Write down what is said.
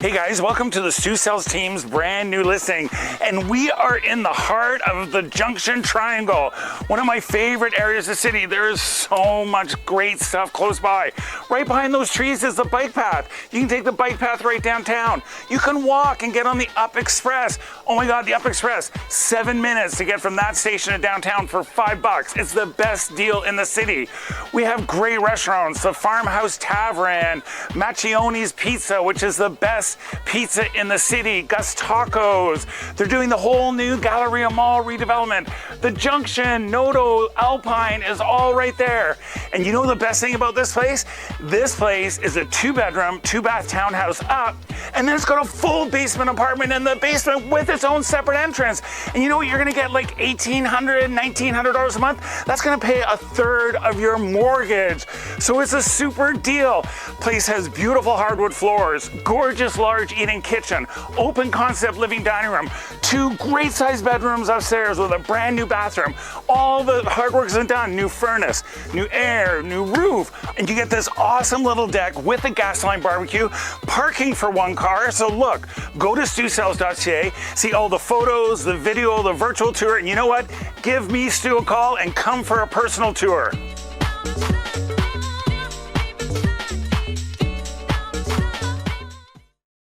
Hey guys, welcome to the Stu Sells team's brand new listing, and we are in the heart of the Junction Triangle, one of my favorite areas of the city. There is so much great stuff close by. Right behind those trees is the bike path. You can take the bike path right downtown. You can walk and get on the Up Express. Oh my God, the Up Express, 7 minutes to get from that station to downtown for $5. It's the best deal in the city. We have great restaurants, the Farmhouse Tavern, Macchioni's Pizza, which is the best pizza in the city, Gus Tacos. They're doing the whole new Galleria Mall redevelopment. The Junction, Noto, Alpine is all right there. And you know the best thing about this place? This place is a 2-bedroom, 2-bath townhouse up, and then it's got a full basement apartment in the basement with its own separate entrance. And you know what? You're gonna get like $1,800, $1,900 a month. That's gonna pay a third of your mortgage. So it's a super deal. Place has beautiful hardwood floors, gorgeous large eating kitchen, open concept living dining room, 2 great sized bedrooms upstairs with a brand new bathroom. All the hard work isn't done. New furnace, new air, new roof, and you get this awesome little deck with a gas line barbecue, parking for 1 car. So look, go to stusells.ca, see all the photos, the video, the virtual tour, and you know what? Give me, Stu, a call and come for a personal tour.